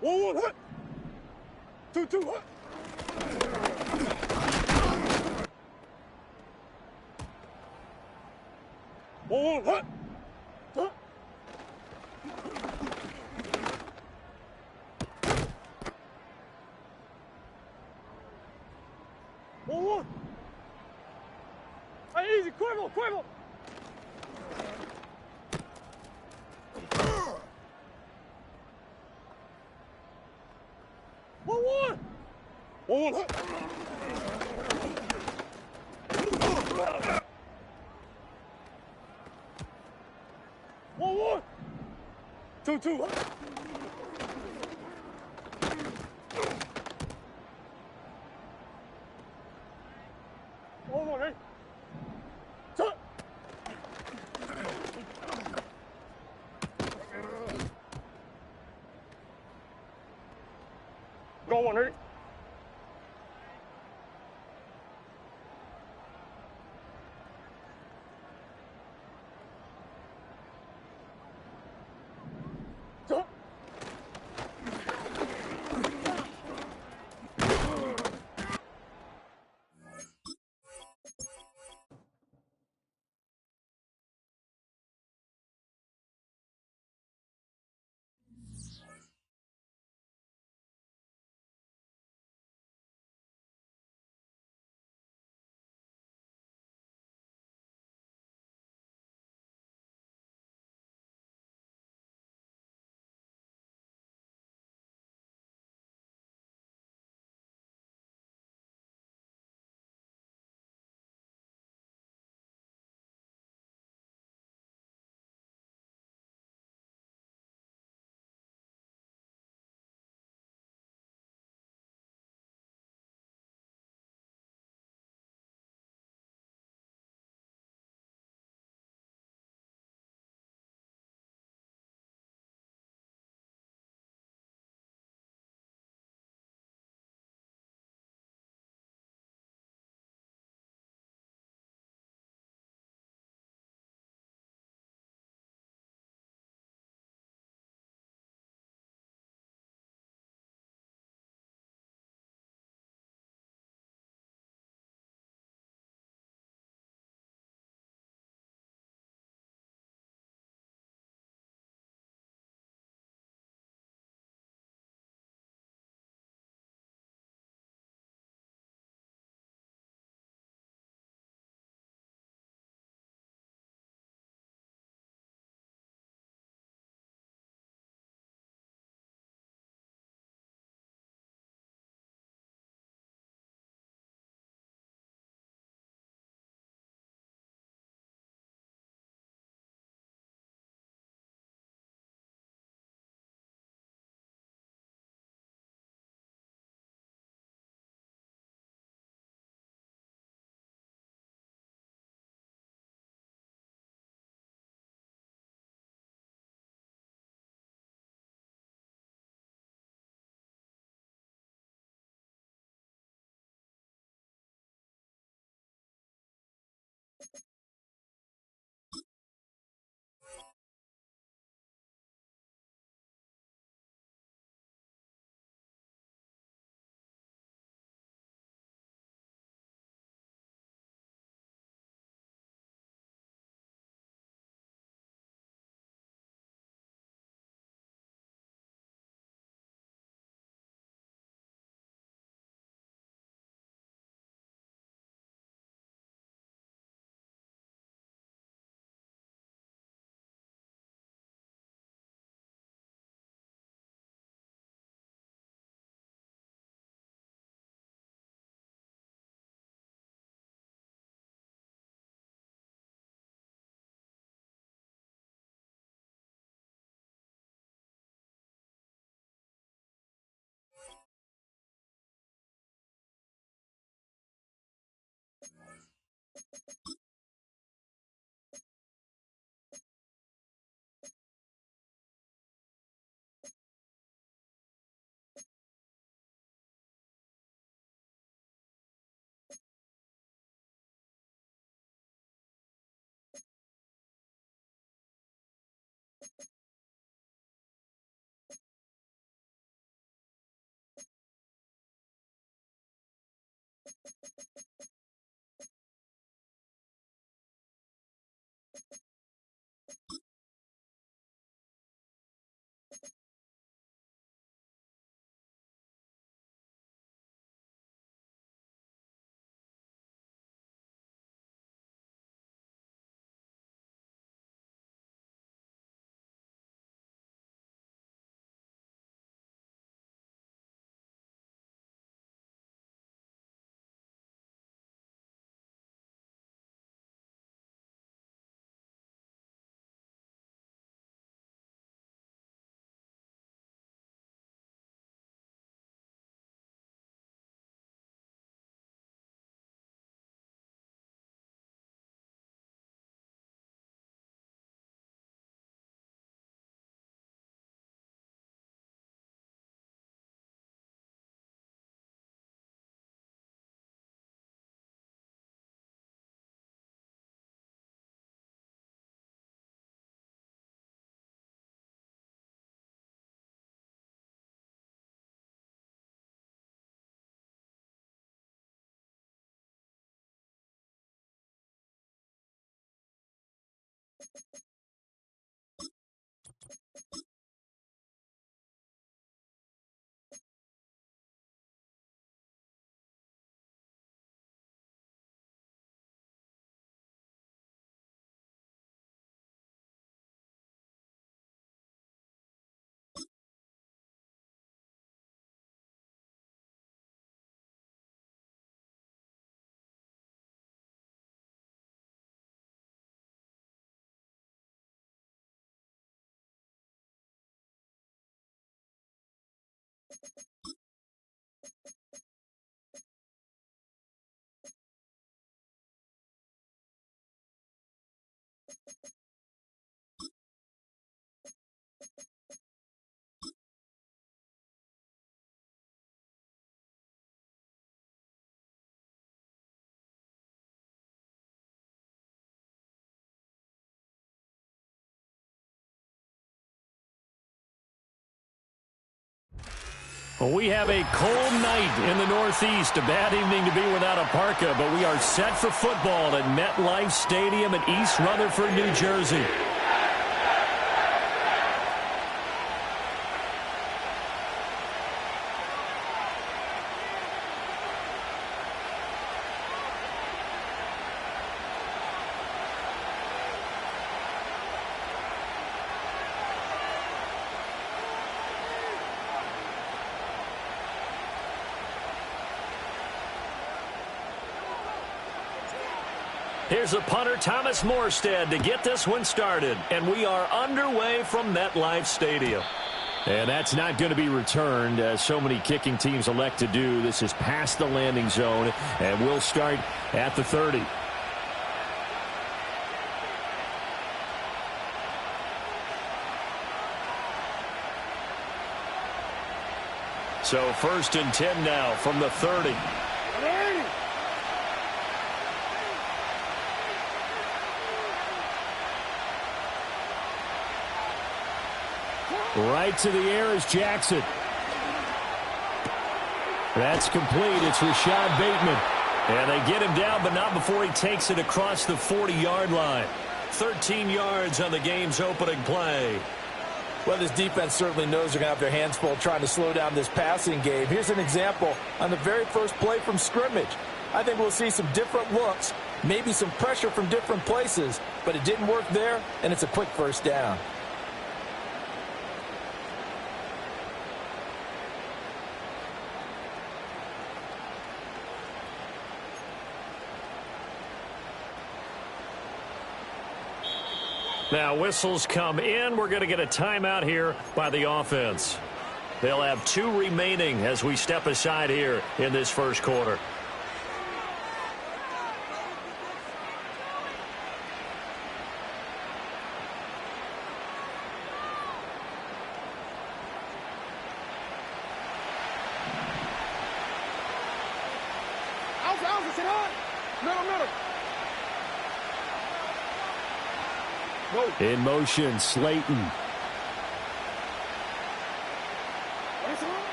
1 1 hut. 2 2 hut. 1 1 hut. Hut. 1 1. Hey, easy, quiver, quiver. 1 1. 1 1 hut. 1 1. 2 2 hut. 1 1 ready. Shut. Go 1 ready. Shut. Well, we have a cold night in the Northeast. A bad evening to be without a parka, but we are set for football at MetLife Stadium in East Rutherford, New Jersey. Here's a punter, Thomas Morstead, to get this one started. And we are underway from MetLife Stadium. And that's not going to be returned, as so many kicking teams elect to do. This is past the landing zone, and we'll start at the 30. So 1st and 10 now from the 30. Right to the air is Jackson. That's complete. It's Rashad Bateman. And they get him down, but not before he takes it across the 40-yard line. 13 yards on the game's opening play. Well, this defense certainly knows they're going to have their hands full trying to slow down this passing game. Here's an example on the very first play from scrimmage. I think we'll see some different looks, maybe some pressure from different places, but it didn't work there, and it's a quick first down. Now whistles come in. We're going to get a timeout here by the offense. They'll have 2 remaining as we step aside here in this first quarter. In motion, Slayton.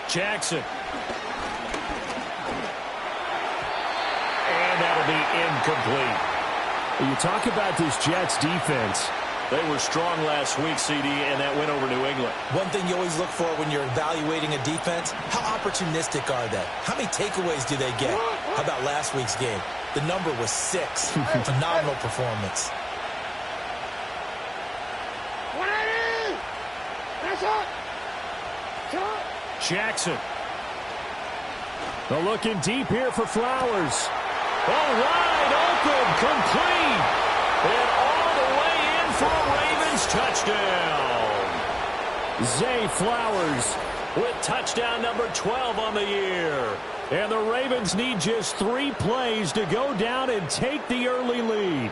Jackson. And that'll be incomplete. You talk about this Jets defense. They were strong last week, CD, and that win over New England. One thing you always look for when you're evaluating a defense, how opportunistic are they? How many takeaways do they get? How about last week's game? The number was 6. Phenomenal performance. Jackson. They're looking deep here for Flowers. Oh, wide open, complete. And all the way in for a Ravens touchdown. Zay Flowers with touchdown number 12 on the year. And the Ravens need just 3 plays to go down and take the early lead.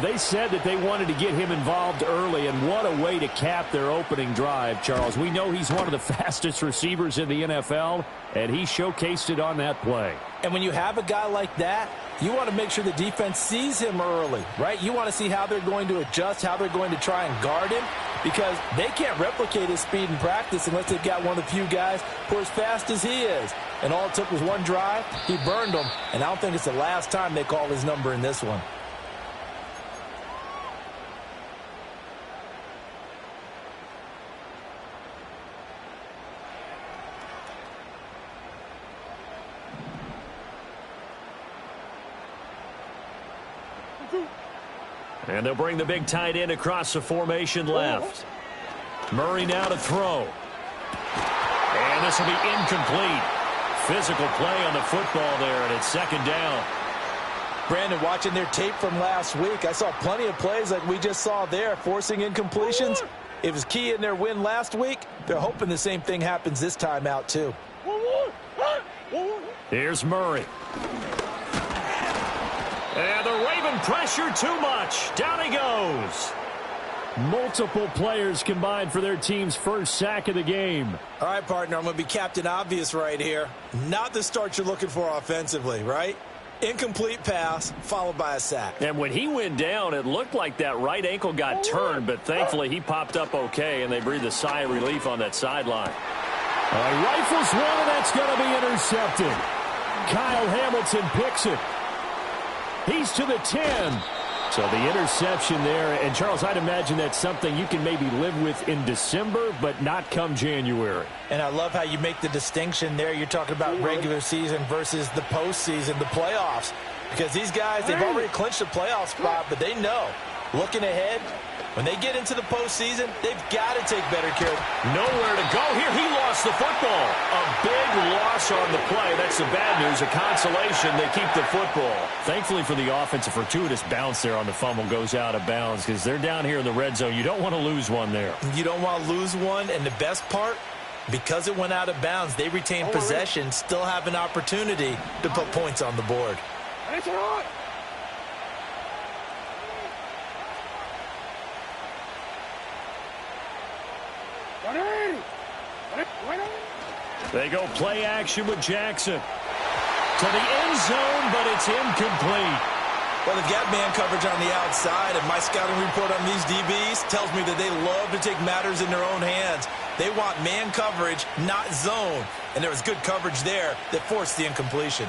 They said that they wanted to get him involved early, and what a way to cap their opening drive, Charles. We know he's one of the fastest receivers in the NFL, and he showcased it on that play. And when you have a guy like that, you want to make sure the defense sees him early, right? You want to see how they're going to adjust, how they're going to try and guard him, because they can't replicate his speed in practice unless they've got one of the few guys who are as fast as he is. And all it took was one drive. He burned them, and I don't think it's the last time they call his number in this one. And they'll bring the big tight end across the formation left. Murray now to throw. And this will be incomplete. Physical play on the football there, and it's second down. Brandon, watching their tape from last week, I saw plenty of plays like we just saw there, forcing incompletions. It was key in their win last week. They're hoping the same thing happens this time out, too. Here's Murray. And the Raven pressure too much. Down he goes. Multiple players combined for their team's first sack of the game. All right, partner, I'm going to be Captain Obvious right here. Not the start you're looking for offensively, right? Incomplete pass, followed by a sack. And when he went down, it looked like that right ankle got turned, but thankfully he popped up okay, and they breathed a sigh of relief on that sideline. Rifles one, and that's going to be intercepted. Kyle Hamilton picks it. He's to the 10. So the interception there. And, Charles, I'd imagine that's something you can maybe live with in December, but not come January. And I love how you make the distinction there. You're talking about regular season versus the postseason, the playoffs. Because these guys, they've already clinched a playoff spot, but they know, looking ahead, when they get into the postseason, they've got to take better care. Nowhere to go here. He lost the football. A big loss on the play. That's the bad news. A consolation. They keep the football. Thankfully for the offense, a fortuitous bounce there on the fumble goes out of bounds because they're down here in the red zone. You don't want to lose one there. You don't want to lose one. And the best part, because it went out of bounds, they retain possession, still have an opportunity to put points on the board. They go play action with Jackson. To the end zone, but it's incomplete. Well, they've got man coverage on the outside, and my scouting report on these DBs tells me that they love to take matters in their own hands. They want man coverage, not zone. And there was good coverage there that forced the incompletion.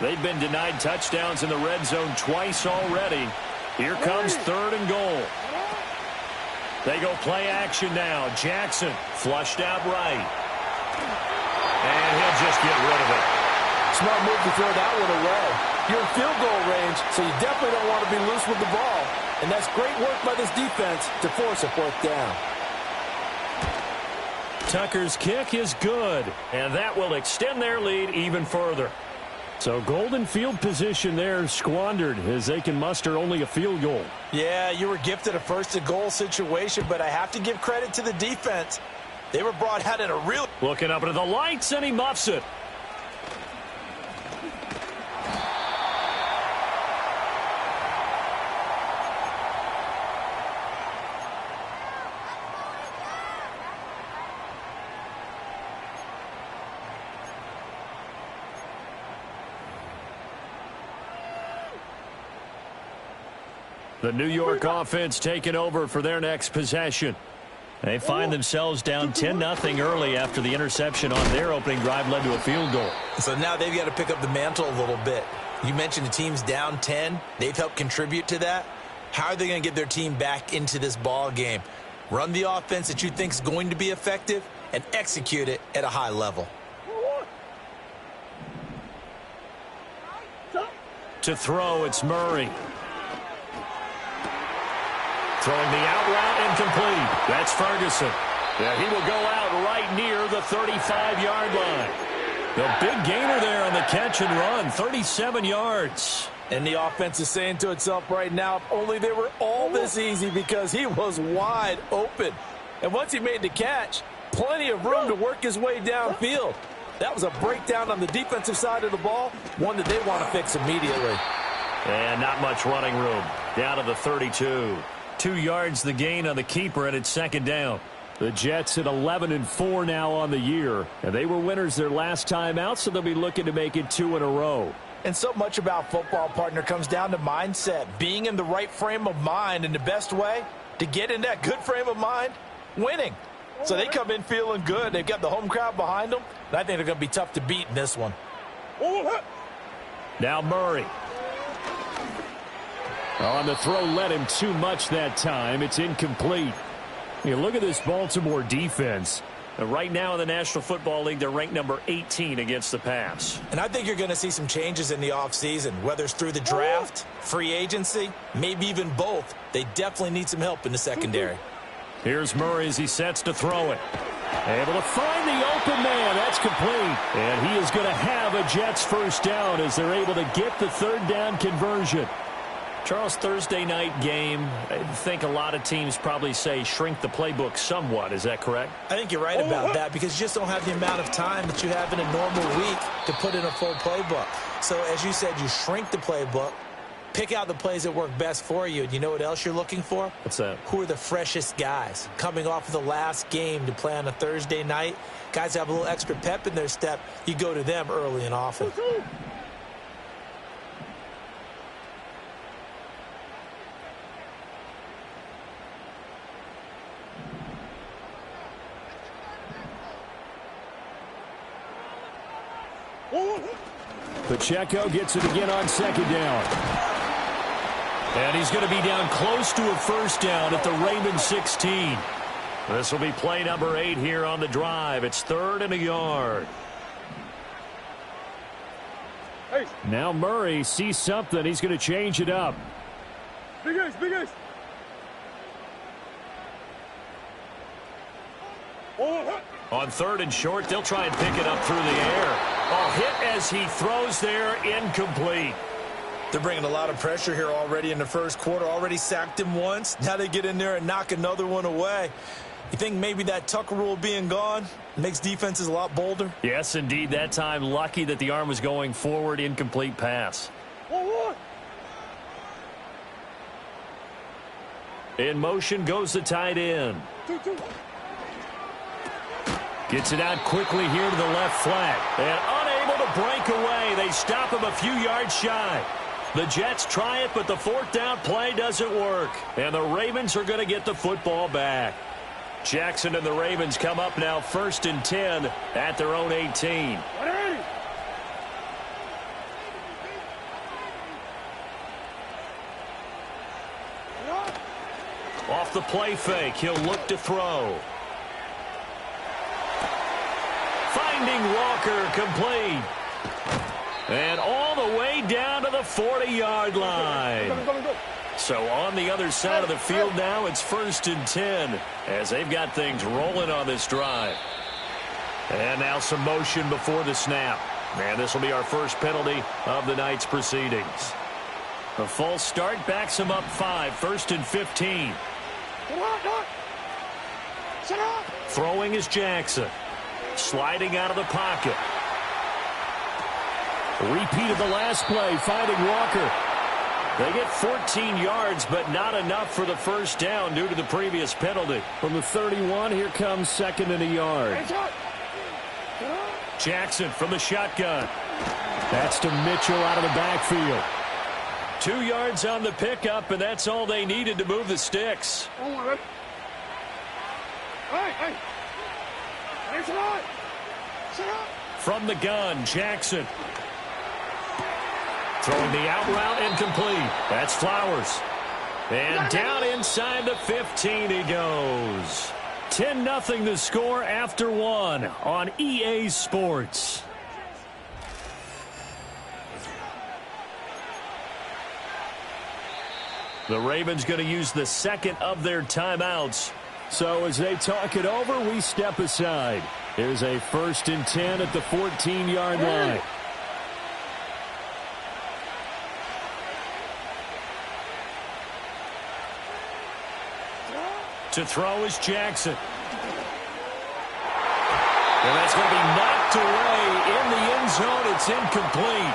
They've been denied touchdowns in the red zone twice already. Here comes third and goal. They go play action now. Jackson flushed out right. And he'll just get rid of it. Smart move to throw that one away. You're in field goal range, so you definitely don't want to be loose with the ball. And that's great work by this defense to force a fourth down. Tucker's kick is good, and that will extend their lead even further. So golden field position there squandered as they can muster only a field goal. Yeah, you were gifted a first and goal situation, but I have to give credit to the defense. They were brought out in a real... Looking up into the lights, and he muffs it. The New York offense taking over for their next possession. They find themselves down 10-0 early after the interception on their opening drive led to a field goal. So now they've got to pick up the mantle a little bit. You mentioned the team's down 10. They've helped contribute to that. How are they going to get their team back into this ball game? Run the offense that you think is going to be effective and execute it at a high level. To throw, it's Murray. Throwing the out route incomplete. That's Ferguson. Yeah, he will go out right near the 35-yard line. The big gainer there on the catch and run, 37 yards. And the offense is saying to itself right now, if only they were all this easy, because he was wide open. And once he made the catch, plenty of room to work his way downfield. That was a breakdown on the defensive side of the ball, one that they want to fix immediately. And not much running room. Down to the 32. 2 yards the gain on the keeper, and it's second down. The Jets at 11-4 now on the year, and they were winners their last time out, so they'll be looking to make it 2 in a row. And so much about football, partner, comes down to mindset, being in the right frame of mind, and the best way to get in that good frame of mind, winning. So they come in feeling good. They've got the home crowd behind them, and I think they're going to be tough to beat in this one. Now Murray. On the throw, led him too much that time. It's incomplete. You look at this Baltimore defense. Right now in the National Football League, they're ranked number 18 against the pass. And I think you're going to see some changes in the offseason, whether it's through the draft, free agency, maybe even both. They definitely need some help in the secondary. Here's Murray as he sets to throw it. Able to find the open man. That's complete. And he is going to have a Jets first down as they're able to get the third down conversion. Charles, Thursday night game, I think a lot of teams probably say shrink the playbook somewhat. Is that correct? I think you're right about that, because you just don't have the amount of time that you have in a normal week to put in a full playbook. So as you said, you shrink the playbook, pick out the plays that work best for you. And you know what else you're looking for? What's that? Who are the freshest guys coming off of the last game to play on a Thursday night? Guys have a little extra pep in their step. You go to them early and often. Pacheco gets it again on second down. And he's going to be down close to a first down at the Raymond 16. This will be play number 8 here on the drive. It's 3rd and a yard. Now Murray sees something. He's going to change it up. Big ace, big ace. On 3rd and short, they'll try and pick it up through the air. Oh, hit as he throws there, incomplete. They're bringing a lot of pressure here already in the first quarter. Already sacked him once. Now they get in there and knock another one away. You think maybe that Tucker rule being gone makes defenses a lot bolder? Yes, indeed. That time, lucky that the arm was going forward. Incomplete pass. In motion goes the tight end. Gets it out quickly here to the left flat. And unable to break away. They stop him a few yards shy. The Jets try it, but the 4th down play doesn't work. And the Ravens are going to get the football back. Jackson and the Ravens come up now 1st and 10 at their own 18. Off the play fake, he'll look to throw. Finding Walker, complete. And all the way down to the 40-yard line. So on the other side of the field now, it's 1st and 10 as they've got things rolling on this drive. And now some motion before the snap. And this will be our first penalty of the night's proceedings. A false start backs him up 5, 1st and 15. Throwing is Jackson. Sliding out of the pocket. Repeat of the last play, finding Walker. They get 14 yards, but not enough for the first down due to the previous penalty. From the 31, here comes 2nd and a yard. Jackson from the shotgun. That's to Mitchell out of the backfield. 2 yards on the pickup, and that's all they needed to move the sticks. Hey! Thanks a lot! Shut up! From the gun, Jackson. Throwing the out route incomplete. That's Flowers. And down inside the 15 he goes. 10-0 the score after one on EA Sports. The Ravens going to use the second of their timeouts. So as they talk it over, we step aside. Here's a 1st and 10 at the 14-yard line. To throw is Jackson. And that's going to be knocked away in the end zone. It's incomplete.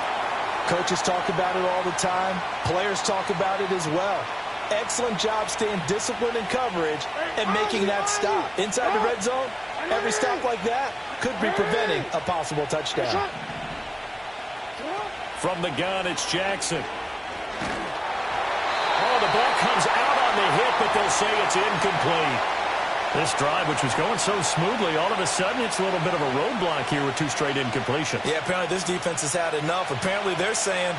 Coaches talk about it all the time. Players talk about it as well. Excellent job staying disciplined in coverage and making that stop. Inside the red zone, every stop like that could be preventing a possible touchdown. From the gun, it's Jackson. Oh, the ball comes out on the hit, but they'll say it's incomplete. This drive, which was going so smoothly, all of a sudden it's a little bit of a roadblock here with 2 straight incompletions. Yeah, apparently this defense has had enough. Apparently they're saying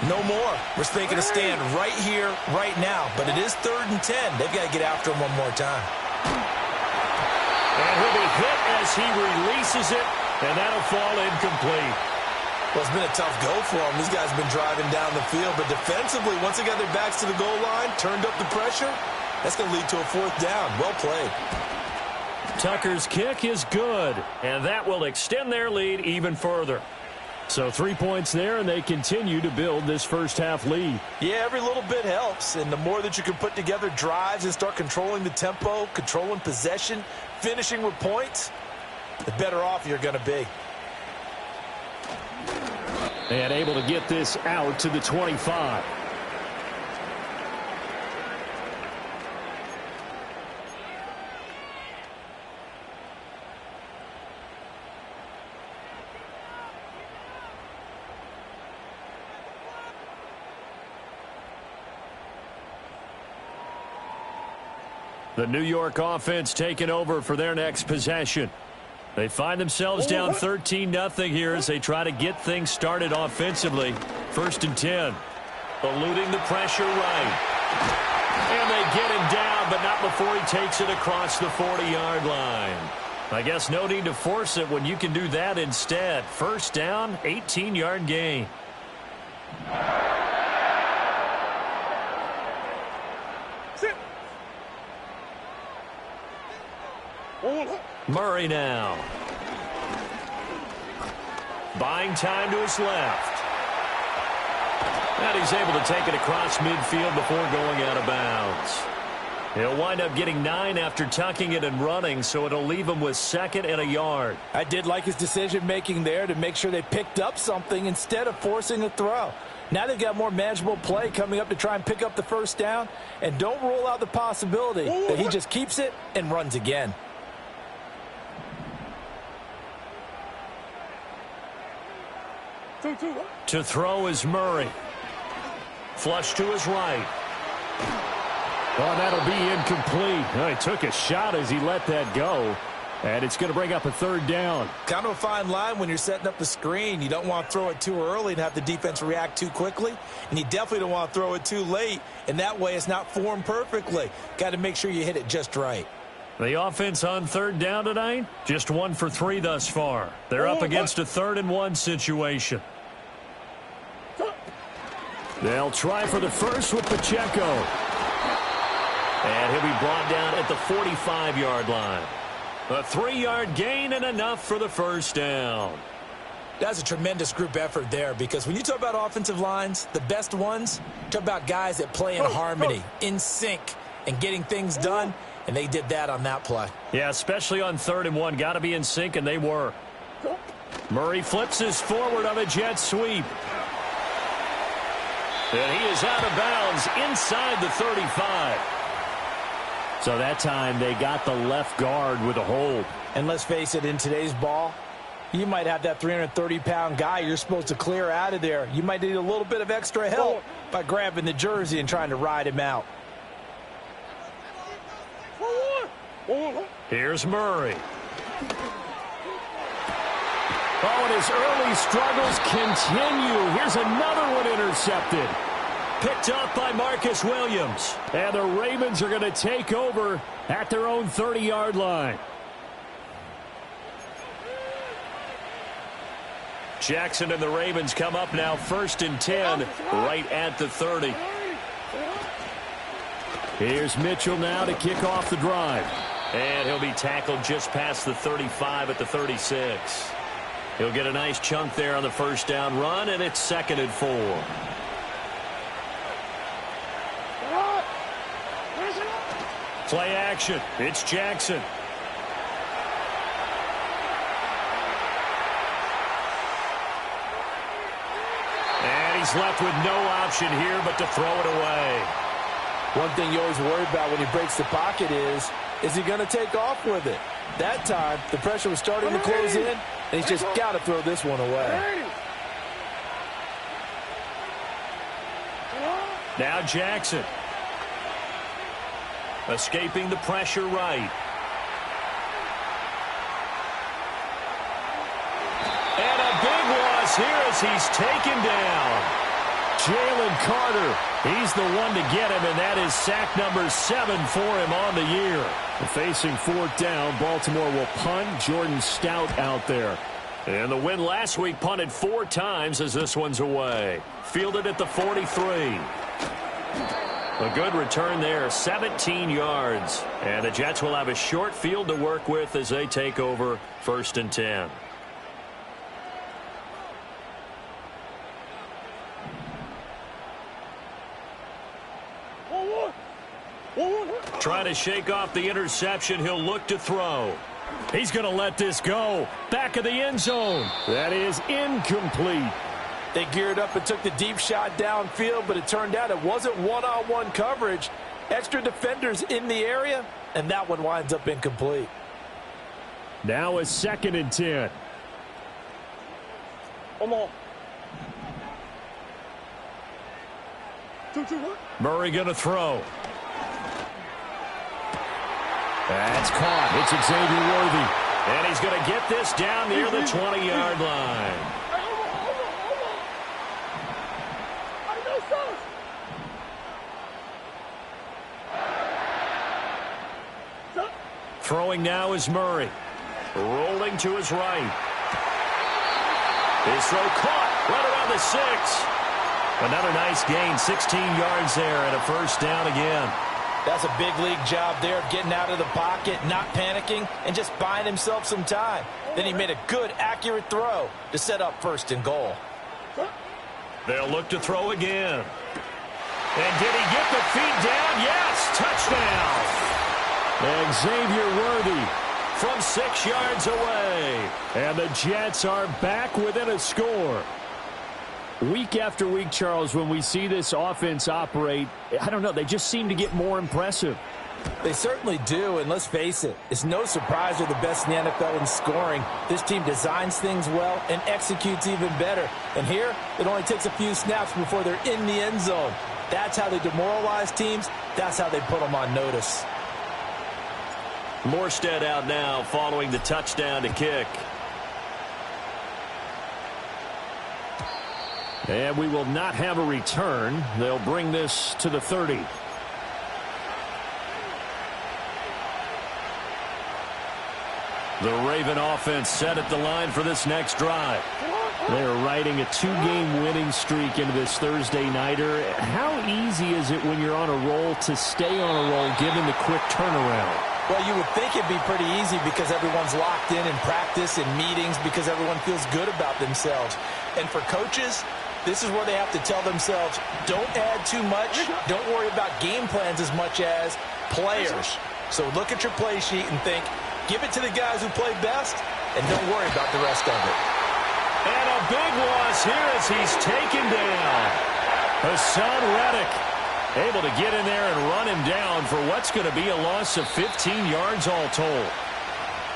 no more. We're thinking to stand right here, right now. But it is 3rd and 10. They've got to get after him one more time. And he'll be hit as he releases it, and that'll fall incomplete. Well, it's been a tough go for them. These guys have been driving down the field. But defensively, once they got their backs to the goal line, turned up the pressure, that's going to lead to a 4th down. Well played. Tucker's kick is good, and that will extend their lead even further. So 3 points there, and they continue to build this first-half lead. Yeah, every little bit helps. And the more that you can put together drives and start controlling the tempo, controlling possession, finishing with points, the better off you're going to be. And able to get this out to the 25. The New York offense taking over for their next possession. They find themselves down 13-0 here as they try to get things started offensively. 1st and 10. Eluding the pressure right. And they get him down, but not before he takes it across the 40-yard line. I guess no need to force it when you can do that instead. 1st down, 18-yard gain. Murray now. Buying time to his left. And he's able to take it across midfield before going out of bounds. He'll wind up getting 9 after tucking it and running, so it'll leave him with 2nd and a yard. I did like his decision-making there to make sure they picked up something instead of forcing a throw. Now they've got more manageable play coming up to try and pick up the 1st down, and don't rule out the possibility that he just keeps it and runs again. To throw is Murray. Flush to his right. Oh, that'll be incomplete. Oh, he took a shot as he let that go. And it's going to bring up a 3rd down. Kind of a fine line when you're setting up the screen. You don't want to throw it too early and have the defense react too quickly. And you definitely don't want to throw it too late. And that way it's not formed perfectly. Got to make sure you hit it just right. The offense on 3rd down tonight, just 1 for 3 thus far. They're up against a 3rd and 1 situation. They'll try for the first with Pacheco. And he'll be brought down at the 45-yard line. A 3-yard gain and enough for the 1st down. That's a tremendous group effort there, because when you talk about offensive lines, the best ones, talk about guys that play in harmony, in sync, and getting things done, and they did that on that play. Yeah, especially on 3rd and 1. Got to be in sync, and they were. Murray flips his forward on a jet sweep. And he is out of bounds inside the 35. So that time they got the left guard with a hold. And let's face it, in today's ball, you might have that 330-pound guy you're supposed to clear out of there. You might need a little bit of extra help by grabbing the jersey and trying to ride him out. Here's Murray. Oh, and his early struggles continue. Here's another one intercepted. Picked up by Marcus Williams. And the Ravens are going to take over at their own 30-yard line. Jackson and the Ravens come up now 1st and 10, right at the 30. Here's Mitchell now to kick off the drive. And he'll be tackled just past the 35 at the 36. He'll get a nice chunk there on the first down run, and it's 2nd and 4. Play action. It's Jackson. And he's left with no option here but to throw it away. One thing you always worry about when he breaks the pocket is he going to take off with it? That time, the pressure was starting to close in, and he's just got to throw this one away. Now Jackson. Escaping the pressure right. And a big loss here as he's taken down. Jalen Carter, he's the one to get him, and that is sack number 7 for him on the year. Facing 4th down, Baltimore will punt. Jordan Stout out there. And the win last week punted 4 times as this one's away. Fielded at the 43. A good return there, 17 yards. And the Jets will have a short field to work with as they take over 1st and 10. Trying to shake off the interception. He'll look to throw. He's going to let this go. Back of the end zone. That is incomplete. They geared up and took the deep shot downfield, but it turned out it wasn't one-on-one coverage. Extra defenders in the area, and that one winds up incomplete. Now a 2nd and 10. Murray going to throw. That's caught. It's Xavier Worthy. And he's going to get this down near the 20-yard line. Throwing now is Murray. Rolling to his right. His throw caught right around the 6. Another nice gain, 16 yards there, and a first down again. That's a big league job there of getting out of the pocket, not panicking, and just buying himself some time. Then he made a good, accurate throw to set up 1st and goal. They'll look to throw again. And did he get the feet down? Yes, touchdown. And Xavier Worthy from 6 yards away. And the Jets are back within a score. Week after week, Charles, when we see this offense operate, I don't know, they just seem to get more impressive. They certainly do, and let's face it, it's no surprise they're the best in the NFL in scoring. This team designs things well and executes even better. And here, it only takes a few snaps before they're in the end zone. That's how they demoralize teams. That's how they put them on notice. Morstead out now following the touchdown to kick. And we will not have a return. They'll bring this to the 30. The Raven offense set at the line for this next drive. They're riding a 2-game winning streak into this Thursday nighter. How easy is it when you're on a roll to stay on a roll given the quick turnaround? Well, you would think it'd be pretty easy because everyone's locked in practice and meetings because everyone feels good about themselves. And for coaches, this is where they have to tell themselves, don't add too much. Don't worry about game plans as much as players. So look at your play sheet and think, give it to the guys who play best, and don't worry about the rest of it. And a big loss here as he's taken down. Hassan Reddick able to get in there and run him down for what's going to be a loss of 15 yards all told.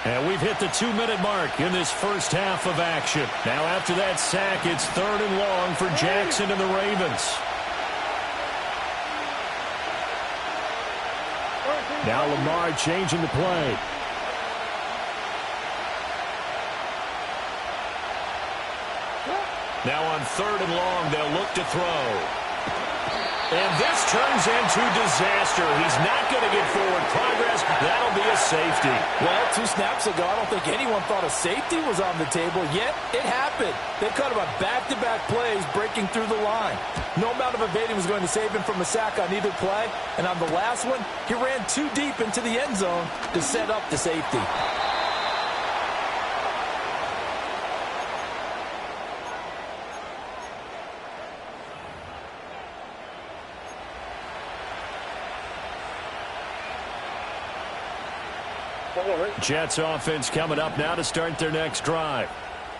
And we've hit the 2-minute mark in this first half of action. Now after that sack, it's 3rd and long for Jackson and the Ravens. Now Lamar changing the play. Now on 3rd and long, they'll look to throw. And this turns into disaster. He's not going to get forward progress. That'll be a safety. Well, 2 snaps ago, I don't think anyone thought a safety was on the table, yet it happened. They cut him on back-to-back plays, breaking through the line. No amount of evading was going to save him from a sack on either play. And on the last one, he ran too deep into the end zone to set up the safety. Jets offense coming up now to start their next drive.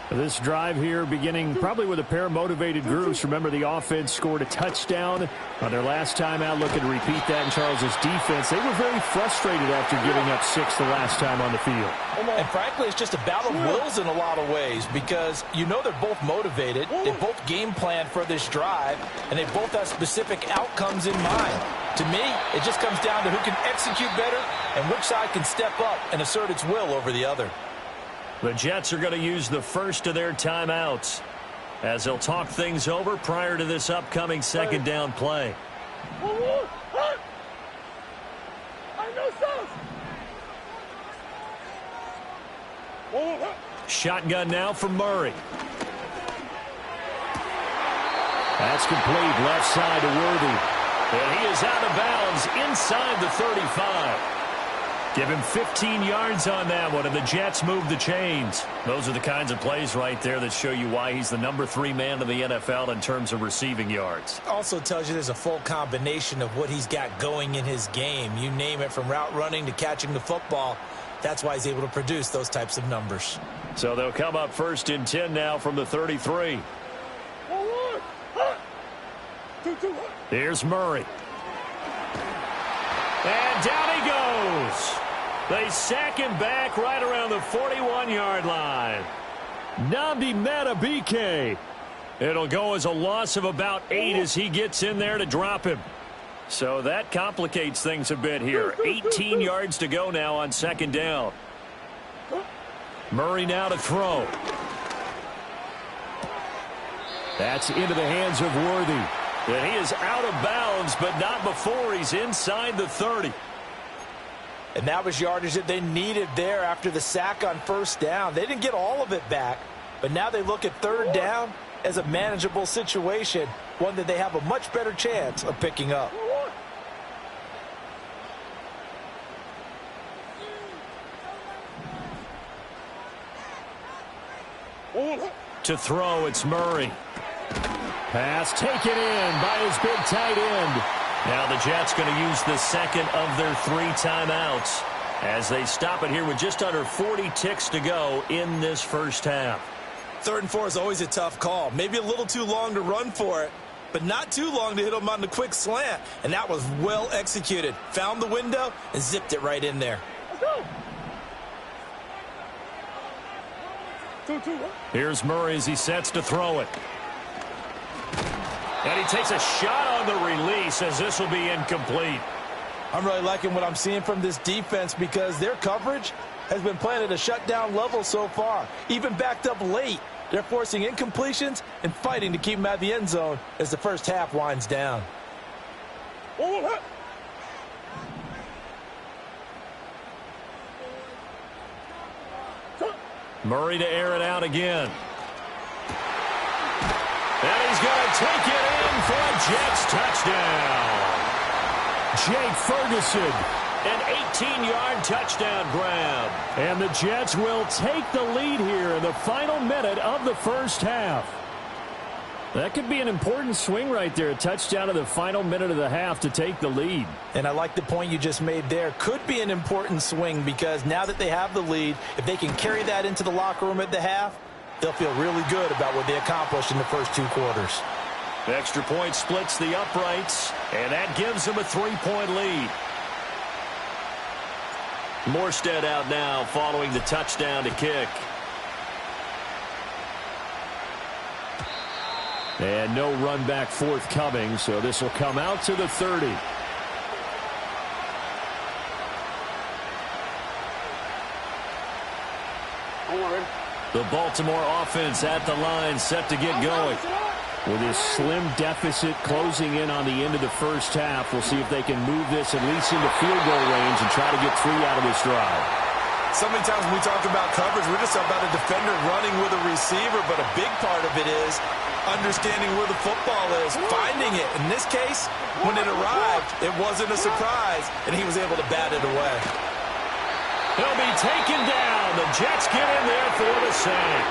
This drive here beginning probably with a pair of motivated groups. Remember, the offense scored a touchdown on their last time out, looking to repeat that in Charles's defense. They were very frustrated after giving up 6 the last time on the field. And frankly, it's just a battle of wills in a lot of ways because you know they're both motivated. They both game plan for this drive, and they both have specific outcomes in mind. To me, it just comes down to who can execute better and which side can step up and assert its will over the other. The Jets are going to use the first of their timeouts as they'll talk things over prior to this upcoming 2nd down play. Shotgun now from Murray. That's complete, left side to Worthy. And he is out of bounds inside the 35. Give him 15 yards on that one, and the Jets move the chains. Those are the kinds of plays right there that show you why he's the number 3 man in the NFL in terms of receiving yards. Also tells you there's a full combination of what he's got going in his game. You name it, from route running to catching the football. That's why he's able to produce those types of numbers. So they'll come up 1st and 10 now from the 33. Here's Murray. And down he goes. They sack him back right around the 41-yard line. Nnamdi Madubuike. It'll go as a loss of about 8 as he gets in there to drop him. So that complicates things a bit here. 18 yards to go now on 2nd down. Murray now to throw. That's into the hands of Worthy. And he is out of bounds, but not before he's inside the 30. And that was yardage that they needed there after the sack on 1st down. They didn't get all of it back, but now they look at 3rd down as a manageable situation, one that they have a much better chance of picking up. To throw, it's Murray. Pass taken in by his big tight end. Now the Jets going to use the 2nd of their 3 timeouts as they stop it here with just under 40 ticks to go in this first half. 3rd and 4 is always a tough call. Maybe a little too long to run for it, but not too long to hit him on the quick slant. And that was well executed. Found the window and zipped it right in there. Here's Murray as he sets to throw it. And he takes a shot on the release as this will be incomplete. I'm really liking what I'm seeing from this defense because their coverage has been playing at a shutdown level so far. Even backed up late, they're forcing incompletions and fighting to keep them at the end zone as the first half winds down. Murray to air it out again. And he's going to take it in for a Jets touchdown. Jake Ferguson. An 18-yard touchdown grab. And the Jets will take the lead here in the final minute of the first half. That could be an important swing right there. A touchdown in the final minute of the half to take the lead. And I like the point you just made there. Could be an important swing because now that they have the lead, if they can carry that into the locker room at the half, they'll feel really good about what they accomplished in the first 2 quarters. The extra point splits the uprights, and that gives them a 3-point lead. Morstead out now following the touchdown to kick. And no run back forthcoming, so this will come out to the 30. The Baltimore offense at the line, set to get going. With this slim deficit closing in on the end of the first half, we'll see if they can move this at least into field goal range and try to get 3 out of this drive. So many times when we talk about coverage, we're just about a defender running with a receiver, but a big part of it is understanding where the football is, finding it. In this case, when it arrived, it wasn't a surprise, and he was able to bat it away. He'll be taken down. The Jets get in there for the sack.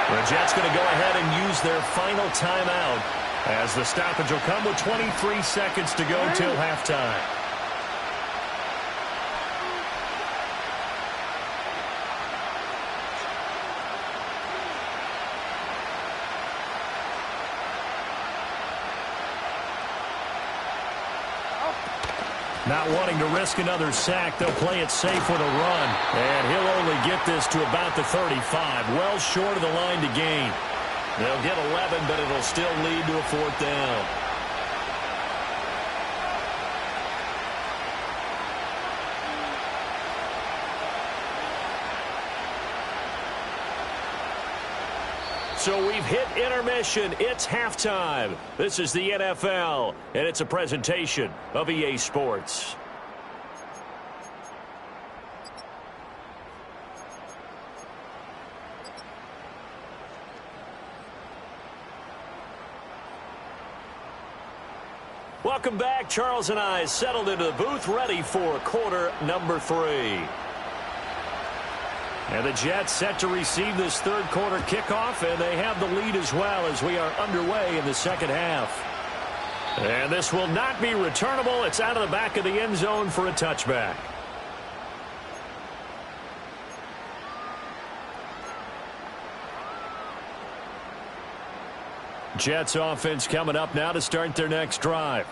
The Jets going to go ahead and use their final timeout as the stoppage will come with 23 seconds to go till halftime. Not wanting to risk another sack, they'll play it safe with a run. And he'll only get this to about the 35, well short of the line to gain. They'll get 11, but it'll still lead to a 4th down. So we've hit intermission. It's halftime. This is the NFL, and it's a presentation of EA Sports. Welcome back. Charles and I settled into the booth, ready for quarter number 3. And the Jets set to receive this third quarter kickoff, and they have the lead as well as we are underway in the second half. And this will not be returnable. It's out of the back of the end zone for a touchback. Jets offense coming up now to start their next drive.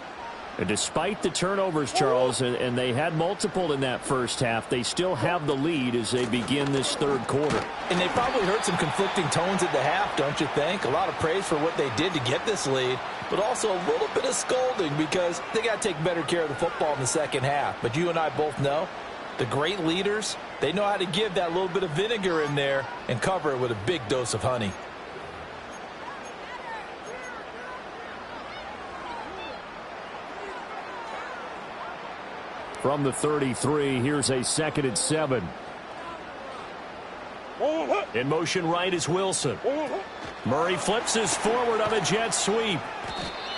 And despite the turnovers, Charles, and they had multiple in that first half, they still have the lead as they begin this third quarter. And they probably heard some conflicting tones at the half, don't you think? A lot of praise for what they did to get this lead, but also a little bit of scolding because they got to take better care of the football in the second half. But you and I both know the great leaders, they know how to give that little bit of vinegar in there and cover it with a big dose of honey. From the 33, here's a 2nd and 7. In motion right is Wilson. Murray flips his forward on a jet sweep.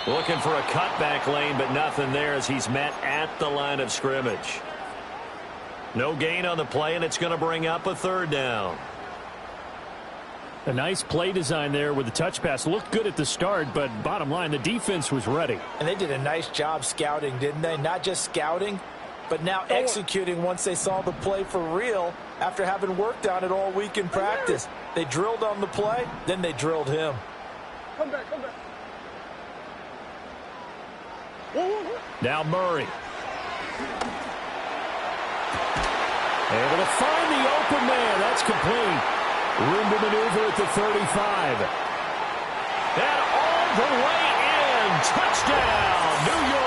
Looking for a cutback lane, but nothing there as he's met at the line of scrimmage. No gain on the play, and it's going to bring up a 3rd down. A nice play design there with the touch pass. Looked good at the start, but bottom line, the defense was ready. And they did a nice job scouting, didn't they? Not just scouting, but now executing once they saw the play for real after having worked on it all week in practice. They drilled on the play, then they drilled him. Come back. Now Murray. Able to find the open man. That's complete. Room to maneuver at the 35. And all the way in. Touchdown, New York.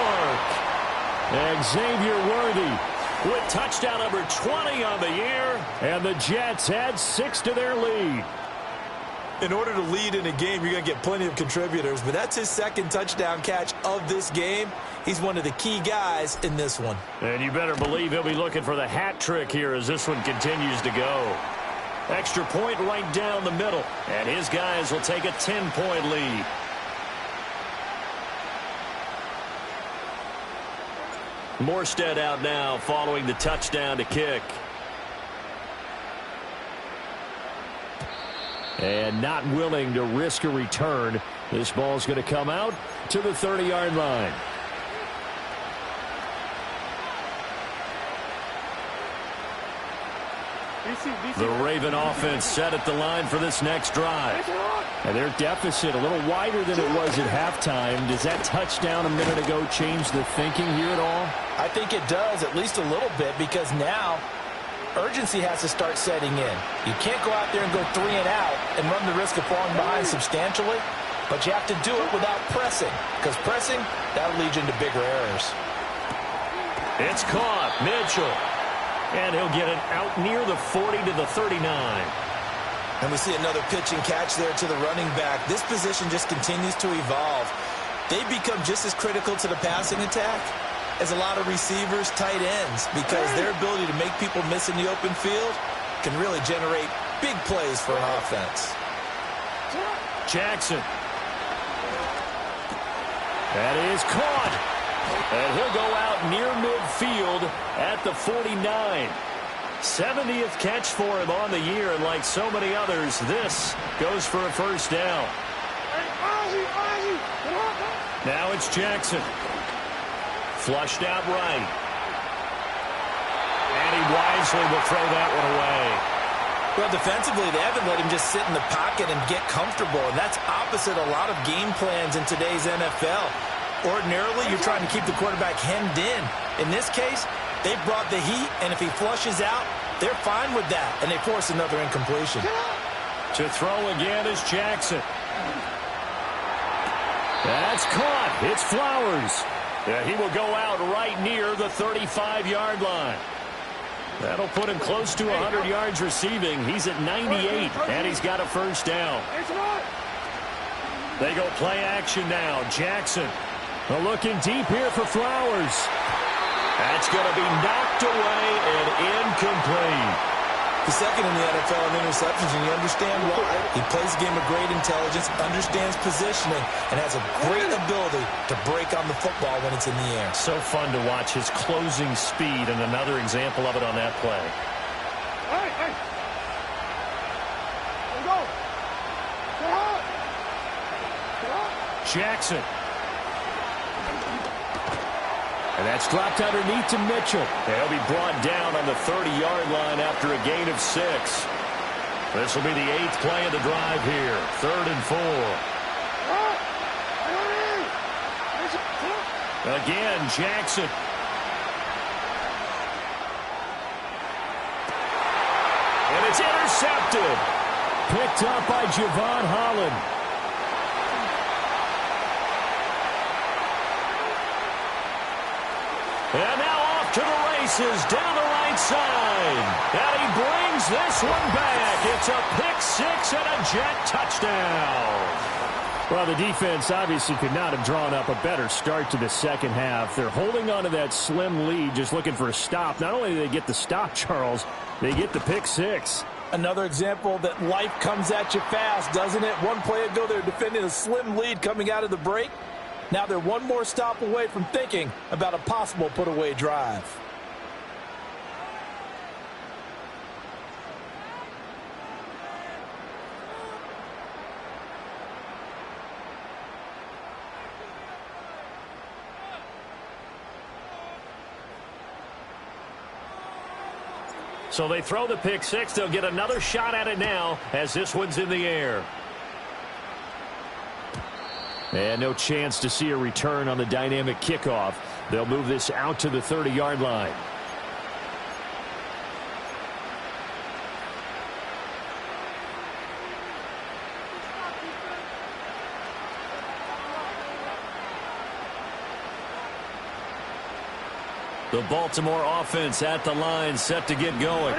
And Xavier Worthy with touchdown number 20 on the year. And the Jets add 6 to their lead. In order to lead in a game, you're going to get plenty of contributors, but that's his 2nd touchdown catch of this game. He's one of the key guys in this one. And you better believe he'll be looking for the hat trick here as this one continues to go. Extra point right down the middle, and his guys will take a 10-point lead. Morstead out now following the touchdown to kick. And not willing to risk a return. This ball's going to come out to the 30-yard line. The Raven offense set at the line for this next drive. And their deficit a little wider than it was at halftime. Does that touchdown a minute ago change the thinking here at all? I think it does, at least a little bit, because now urgency has to start setting in. You can't go out there and go 3 and out and run the risk of falling behind substantially, but you have to do it without pressing, because pressing, that'll lead you into bigger errors. It's caught. Mitchell. And he'll get it out near the 40 to the 39. And we see another pitch and catch there to the running back. This position just continues to evolve. They become just as critical to the passing attack as a lot of receivers, tight ends, because their ability to make people miss in the open field can really generate big plays for an offense. Jackson. That is caught. And he'll go out near midfield at the 49. 70th catch for him on the year, and like so many others, this goes for a first down. Now it's Jackson. Flushed out right. And he wisely will throw that one away. Well, defensively, they haven't let him just sit in the pocket and get comfortable, and that's opposite a lot of game plans in today's NFL. Ordinarily, you're trying to keep the quarterback hemmed in. In this case, they brought the heat, and if he flushes out, they're fine with that, and they force another incompletion. To throw again is Jackson. That's caught. It's Flowers. Yeah, he will go out right near the 35-yard line. That'll put him close to 100 yards receiving. He's at 98, and he's got a first down. They go play action now. Jackson. Looking deep here for Flowers. That's going to be knocked away and incomplete. The second in the NFL in interceptions, and you understand why. He plays a game of great intelligence, understands positioning, and has a great ability to break on the football when it's in the air. So fun to watch his closing speed, and another example of it on that play. Hey. Let's go. Get out. Jackson. And that's dropped underneath to Mitchell. They'll be brought down on the 30-yard line after a gain of 6. This will be the 8th play of the drive here. 3rd and 4. Again, Jackson. And it's intercepted. Picked up by Javon Holland. And now off to the races down the right side. And he brings this one back. It's a pick-6 and a Jet touchdown. Well, the defense obviously could not have drawn up a better start to the second half. They're holding on to that slim lead, just looking for a stop. Not only do they get the stop, Charles, they get the pick-6. Another example that life comes at you fast, doesn't it? One play ago, they're defending a slim lead coming out of the break. Now they're one more stop away from thinking about a possible put-away drive. So they throw the pick-6. They'll get another shot at it now as this one's in the air. And no chance to see a return on the dynamic kickoff. They'll move this out to the 30-yard line. The Baltimore offense at the line, set to get going.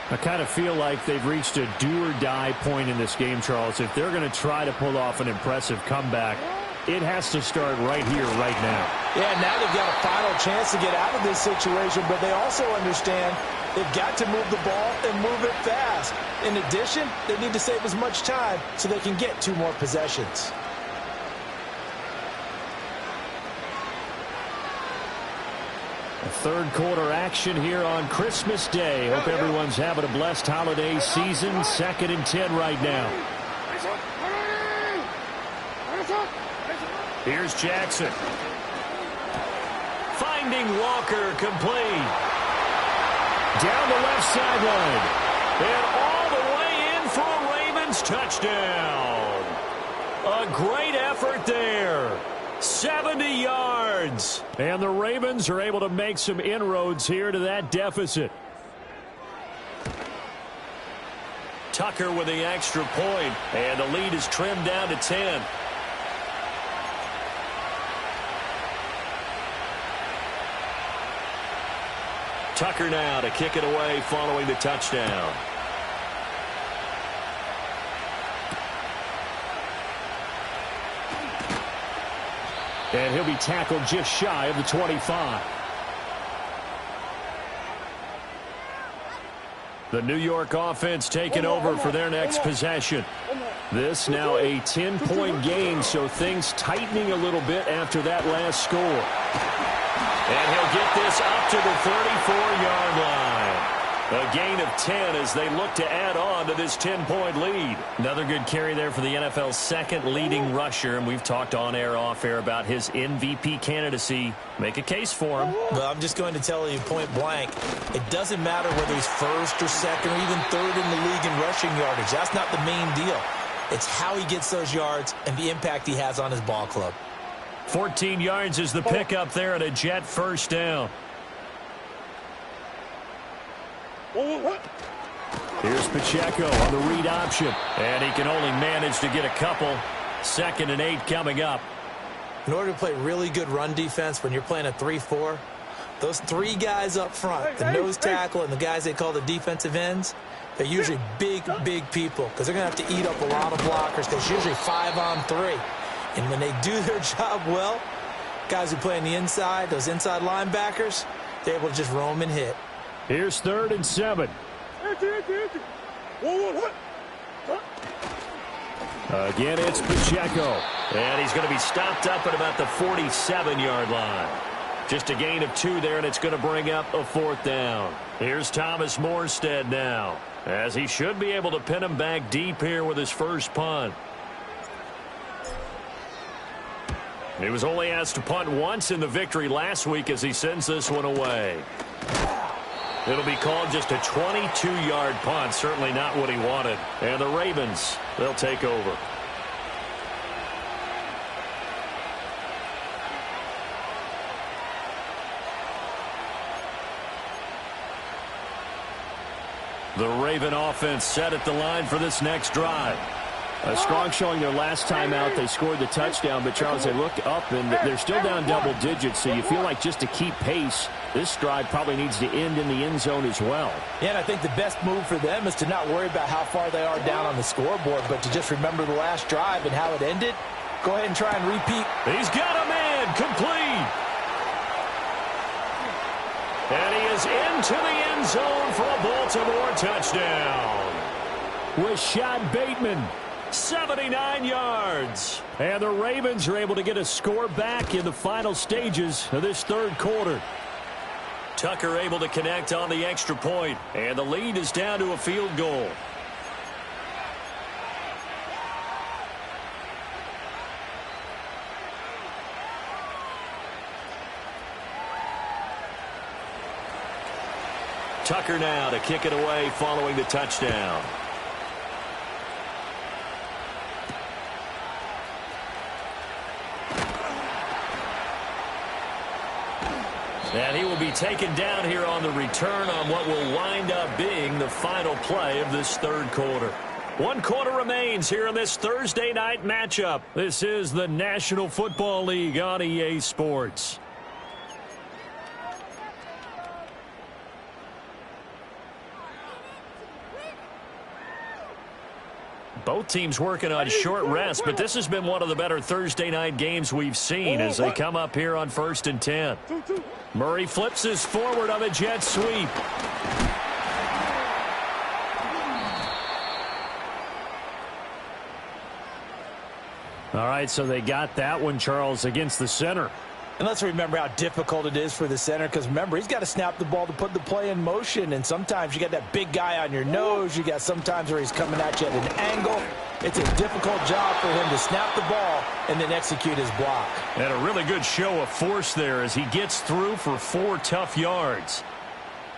I kind of feel like they've reached a do-or-die point in this game, Charles. If they're going to try to pull off an impressive comeback, it has to start right here, right now. Yeah, now they've got a final chance to get out of this situation, but they also understand they've got to move the ball and move it fast. In addition, they need to save as much time so they can get 2 more possessions. Third quarter action here on Christmas Day. Hope everyone's having a blessed holiday season. 2nd and 10 right now. Here's Jackson. Finding Walker, complete. Down the left sideline. And all the way in for a Ravens touchdown. A great effort there. 70 yards. And the Ravens are able to make some inroads here to that deficit. Tucker with the extra point, and the lead is trimmed down to 10. Tucker now to kick it away following the touchdown. And he'll be tackled just shy of the 25. The New York offense taking over for their next possession. This now a 10-point game, so things tightening a little bit after that last score. And he'll get this up to the 34-yard line. A gain of 10 as they look to add on to this 10-point lead. Another good carry there for the NFL's second leading rusher, and we've talked on air, off air about his MVP candidacy. Make a case for him. Well, I'm just going to tell you point blank, it doesn't matter whether he's first or second or even third in the league in rushing yardage. That's not the main deal. It's how he gets those yards and the impact he has on his ball club. 14 yards is the pickup there at a Jet first down. Here's Pacheco on the read option. And he can only manage to get a couple. 2nd and 8 coming up. In order to play really good run defense when you're playing a 3-4, those 3 guys up front, the nose tackle and the guys they call the defensive ends, they're usually big people because they're going to have to eat up a lot of blockers because it's usually 5-on-3. And when they do their job well, guys who play on the inside, those inside linebackers, they're able to just roam and hit. Here's 3rd and 7. Again, it's Pacheco. And he's going to be stopped up at about the 47-yard line. Just a gain of 2 there, and it's going to bring up a 4th down. Here's Thomas Morstead now, as he should be able to pin him back deep here with his first punt. He was only asked to punt once in the victory last week as he sends this one away. It'll be called just a 22-yard punt. Certainly not what he wanted. And the Ravens, they'll take over. The Raven offense set at the line for this next drive. A strong showing their last time out. They scored the touchdown, but Charles, they look up and they're still down double digits, so you feel like just to keep pace, this drive probably needs to end in the end zone as well. Yeah, and I think the best move for them is to not worry about how far they are down on the scoreboard, but to just remember the last drive and how it ended. Go ahead and try and repeat. He's got a man complete. And he is into the end zone for a Baltimore touchdown. Rashad Bateman. 79 yards. And the Ravens are able to get a score back in the final stages of this 3rd quarter. Tucker able to connect on the extra point, and the lead is down to a field goal. Tucker now to kick it away following the touchdown. And he will be taken down here on the return on what will wind up being the final play of this 3rd quarter. 1 quarter remains here in this Thursday night matchup. This is the National Football League on EA Sports. Both teams working on short rest, but this has been one of the better Thursday night games we've seen as they come up here on 1st and 10. Murray flips his forward on a jet sweep. All right, so they got that one, Charles, against the center. And let's remember how difficult it is for the center, because remember, he's got to snap the ball to put the play in motion, and sometimes you got that big guy on your nose. You got sometimes where he's coming at you at an angle. It's a difficult job for him to snap the ball and then execute his block. And a really good show of force there as he gets through for 4 tough yards.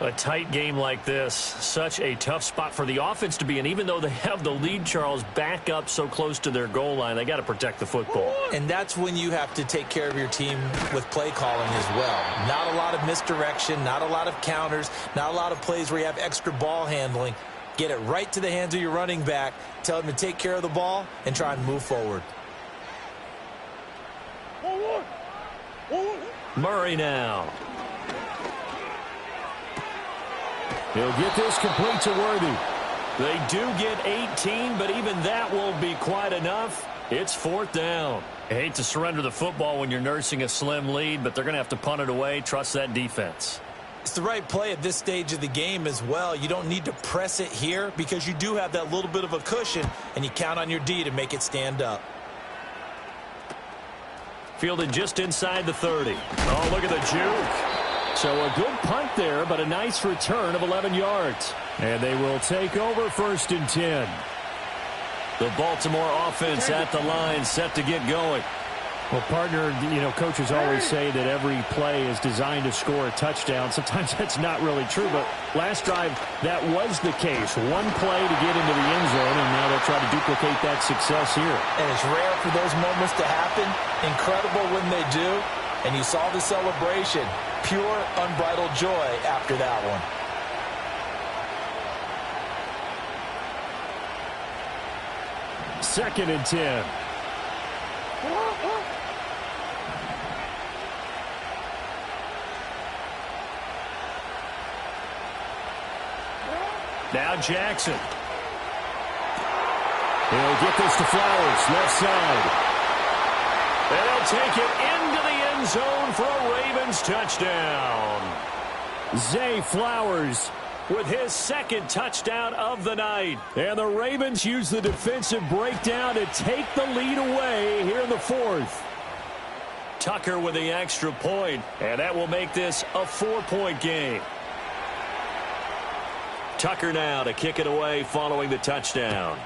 A tight game like this, such a tough spot for the offense to be in. Even though they have the lead, Charles, back up so close to their goal line, they got to protect the football. And that's when you have to take care of your team with play calling as well. Not a lot of misdirection, not a lot of counters, not a lot of plays where you have extra ball handling. Get it right to the hands of your running back, tell him to take care of the ball, and try and move forward. Murray now. He'll get this complete to Worthy. They do get 18, but even that won't be quite enough. It's 4th down. I hate to surrender the football when you're nursing a slim lead, but they're going to have to punt it away. Trust that defense. It's the right play at this stage of the game as well. You don't need to press it here because you do have that little bit of a cushion, and you count on your D to make it stand up. Fielded just inside the 30. Oh, look at the juke. So a good punt there, but a nice return of 11 yards. And they will take over 1st and 10. The Baltimore offense at the line, set to get going. Well, partner, coaches always say that every play is designed to score a touchdown. Sometimes that's not really true, but last drive, that was the case. One play to get into the end zone, and now they'll try to duplicate that success here. And it's rare for those moments to happen. Incredible when they do. And you saw the celebration. Pure, unbridled joy after that one. Second and 10. Now Jackson. He'll get this to Flowers, left side. They'll take it into the end zone for a Ravens touchdown. Zay Flowers with his 2nd touchdown of the night. And the Ravens use the defensive breakdown to take the lead away here in the 4th. Tucker with the extra point, and that will make this a 4-point game. Tucker now to kick it away following the touchdown.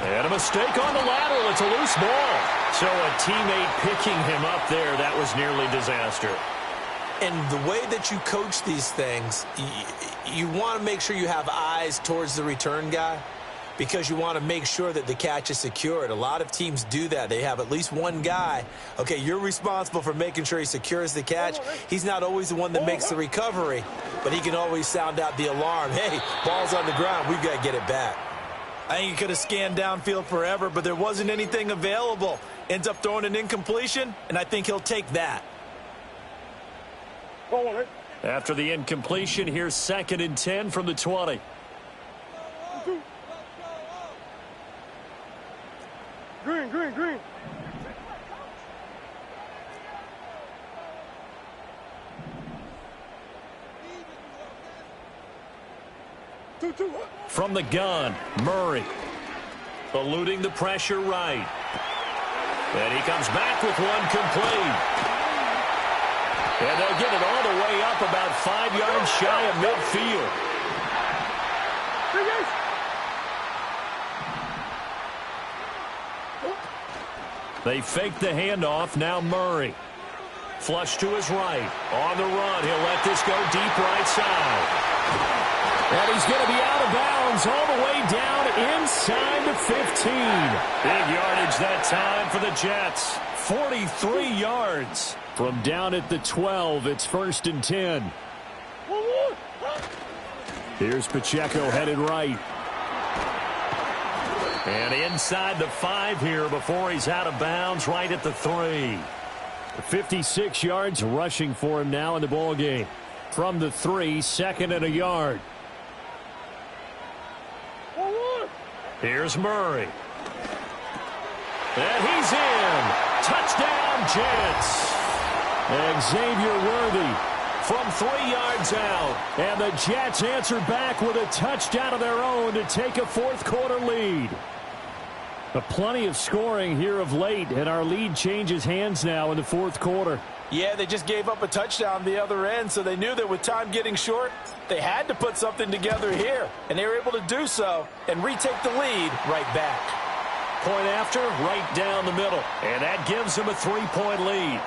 And a mistake on the lateral. It's a loose ball. So a teammate picking him up there, that was nearly disaster. And the way that you coach these things, you want to make sure you have eyes towards the return guy because you want to make sure that the catch is secured. A lot of teams do that. They have at least one guy. Okay, you're responsible for making sure he secures the catch. He's not always the one that makes the recovery, but he can always sound out the alarm. Hey, ball's on the ground. We've got to get it back. I think he could have scanned downfield forever, but there wasn't anything available. Ends up throwing an incompletion, and I think he'll take that. After the incompletion, here's 2nd and 10 from the 20. Green. From the gun, Murray. Eluding the pressure right. And he comes back with one complete. And they'll get it all the way up about 5 yards shy of midfield. They fake the handoff. Now Murray. Flush to his right. On the run. He'll let this go deep right side. And he's going to be out of bounds all the way down inside the 15. Big yardage that time for the Jets. 43 yards. From down at the 12, it's 1st and 10. Here's Pacheco headed right. And inside the 5 here before he's out of bounds right at the 3. 56 yards rushing for him now in the ball game. From the 3, 2nd and a yard. Here's Murray. And he's in. Touchdown, Jets. And Xavier Worthy from 3 yards out. And the Jets answer back with a touchdown of their own to take a 4th quarter lead. But plenty of scoring here of late, and our lead changes hands now in the 4th quarter. Yeah, they just gave up a touchdown the other end, so they knew that with time getting short, they had to put something together here. And they were able to do so and retake the lead right back. Point after, right down the middle. And that gives them a 3-point lead.